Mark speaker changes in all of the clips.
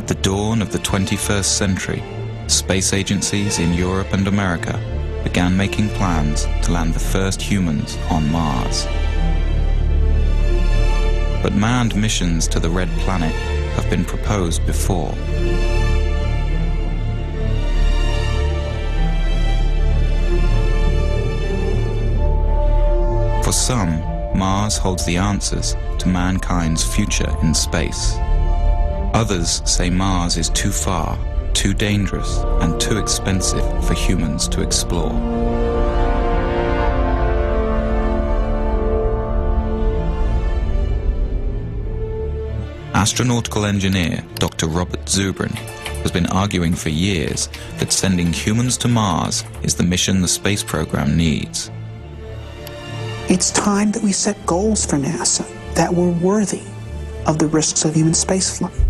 Speaker 1: the dawn of the 21st century, space agencies in Europe and America began making plans to land the first humans on Mars. But manned missions to the Red Planet have been proposed before. For some, Mars holds the answers to mankind's future in space. Others say Mars is too far, too dangerous, and too expensive for humans to explore. Astronautical engineer Dr. Robert Zubrin has been arguing for years that sending humans to Mars is the mission the space program needs.
Speaker 2: It's time that we set goals for NASA that were worthy of the risks of human spaceflight.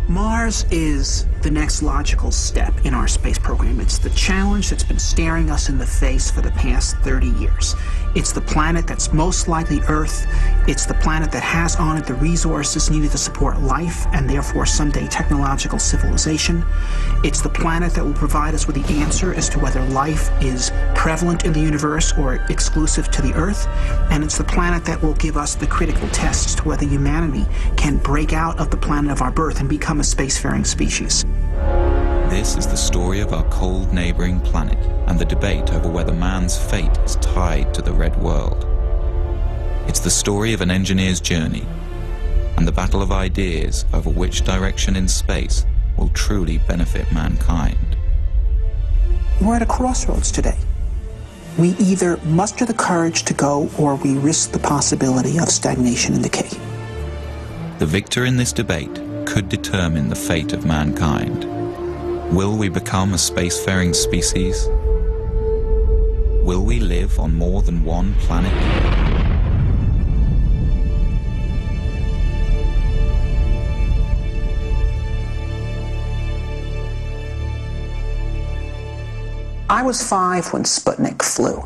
Speaker 2: Mars is the next logical step in our space program. It's the challenge that's been staring us in the face for the past 30 years. It's the planet that's most likely Earth. It's the planet that has on it the resources needed to support life and therefore someday technological civilization. It's the planet that will provide us with the answer as to whether life is prevalent in the universe or exclusive to the Earth. And it's the planet that will give us the critical test as to whether humanity can break out of the planet of our birth and become a spacefaring species.
Speaker 1: This is the story of our cold neighboring planet and the debate over whether man's fate is tied to the red world. It's the story of an engineer's journey and the battle of ideas over which direction in space will truly benefit mankind.
Speaker 2: We're at a crossroads today. We either muster the courage to go or we risk the possibility of stagnation and decay.
Speaker 1: The victor in this debate could determine the fate of mankind. Will we become a spacefaring species? Will we live on more than one planet?
Speaker 2: I was 5 when Sputnik flew.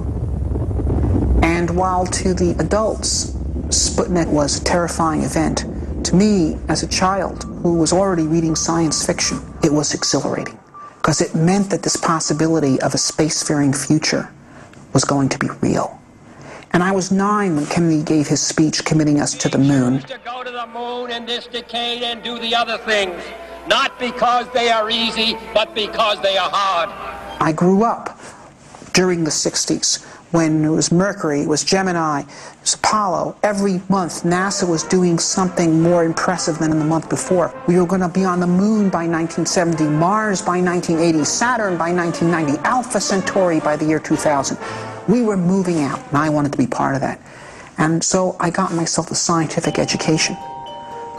Speaker 2: And while to the adults, Sputnik was a terrifying event, to me, as a child who was already reading science fiction, it was exhilarating, because it meant that this possibility of a spacefaring future was going to be real. And I was 9 when Kennedy gave his speech committing us to the moon.
Speaker 3: To go to the moon in this decade and do the other things, not because they are easy, but because they are hard.
Speaker 2: I grew up during the 60s when it was Mercury, it was Gemini, it was Apollo. Every month, NASA was doing something more impressive than in the month before. We were going to be on the moon by 1970, Mars by 1980, Saturn by 1990, Alpha Centauri by the year 2000. We were moving out, and I wanted to be part of that. And so I got myself a scientific education.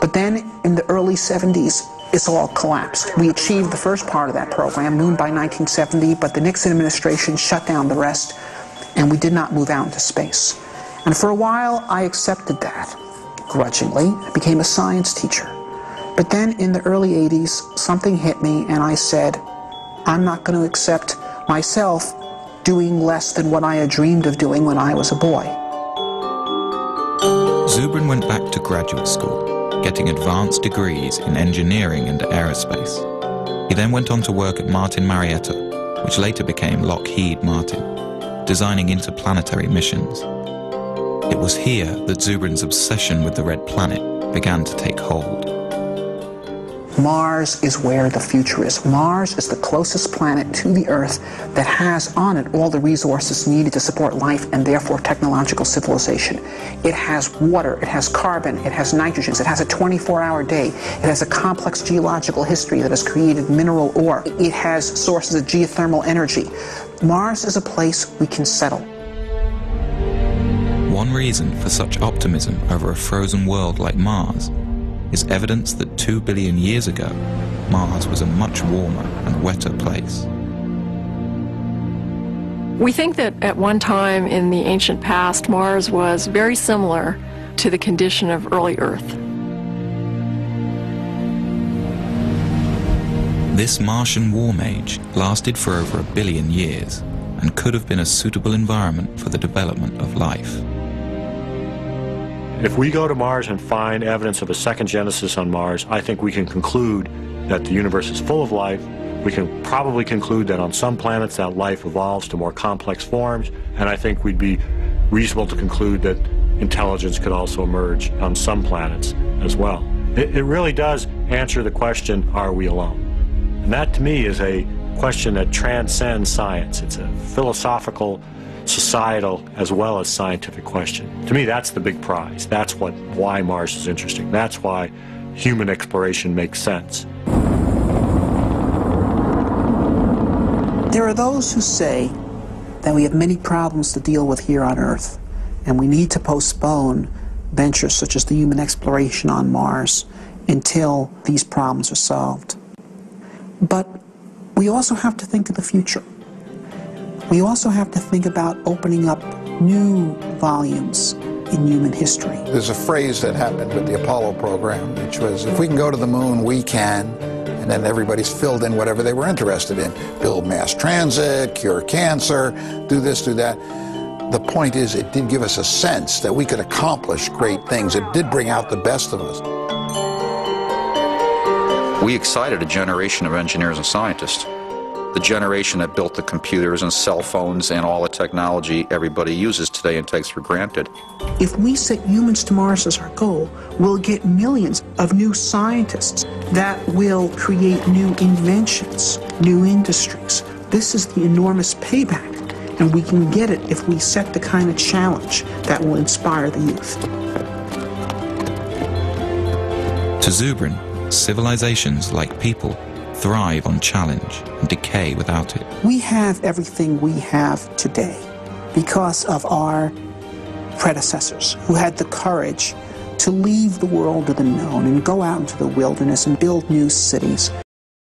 Speaker 2: But then, in the early 70s, it's all collapsed. We achieved the first part of that program, moon by 1970, but the Nixon administration shut down the rest, and we did not move out into space. And for a while, I accepted that, grudgingly. I became a science teacher. But then in the early 80s, something hit me, and I said, I'm not going to accept myself doing less than what I had dreamed of doing when I was a boy.
Speaker 1: Zubrin went back to graduate school, getting advanced degrees in engineering and aerospace. He then went on to work at Martin Marietta, which later became Lockheed Martin, designing interplanetary missions. It was here that Zubrin's obsession with the red planet began to take hold.
Speaker 2: Mars is where the future is. Mars is the closest planet to the Earth that has on it all the resources needed to support life and therefore technological civilization. It has water, it has carbon, it has nitrogens, it has a 24-hour day, it has a complex geological history that has created mineral ore, it has sources of geothermal energy. Mars is a place we can settle.
Speaker 1: One reason for such optimism over a frozen world like Mars is evidence that 2 billion years ago, Mars was a much warmer and wetter place.
Speaker 4: We think that at one time in the ancient past, Mars was very similar to the condition of early Earth.
Speaker 1: This Martian warm age lasted for over 1 billion years and could have been a suitable environment for the development of life.
Speaker 5: If we go to Mars and find evidence of a second genesis on Mars, I think we can conclude that the universe is full of life. We can probably conclude that on some planets that life evolves to more complex forms, and I think we'd be reasonable to conclude that intelligence could also emerge on some planets as well. It really does answer the question, are we alone? And that to me is a question that transcends science. It's a philosophical, societal, as well as scientific question. To me, that's the big prize. That's why Mars is interesting. That's why human exploration makes sense.
Speaker 2: There are those who say that we have many problems to deal with here on Earth, and we need to postpone ventures such as the human exploration on Mars until these problems are solved. But we also have to think of the future. We also have to think about opening up new volumes in human history.
Speaker 6: There's a phrase that happened with the Apollo program, which was, if we can go to the moon, we can. And then everybody's filled in whatever they were interested in. Build mass transit, cure cancer, do this, do that. The point is, it did give us a sense that we could accomplish great things. It did bring out the best of us.
Speaker 1: We excited a generation of engineers and scientists. The generation that built the computers and cell phones and all the technology everybody uses today and takes for granted.
Speaker 2: If we set humans to Mars as our goal, we'll get millions of new scientists that will create new inventions, new industries. This is the enormous payback, and we can get it if we set the kind of challenge that will inspire the youth.
Speaker 1: To Zubrin, civilizations, like people, thrive on challenge and decay without it.
Speaker 2: We have everything we have today because of our predecessors who had the courage to leave the world of the known and go out into the wilderness and build new cities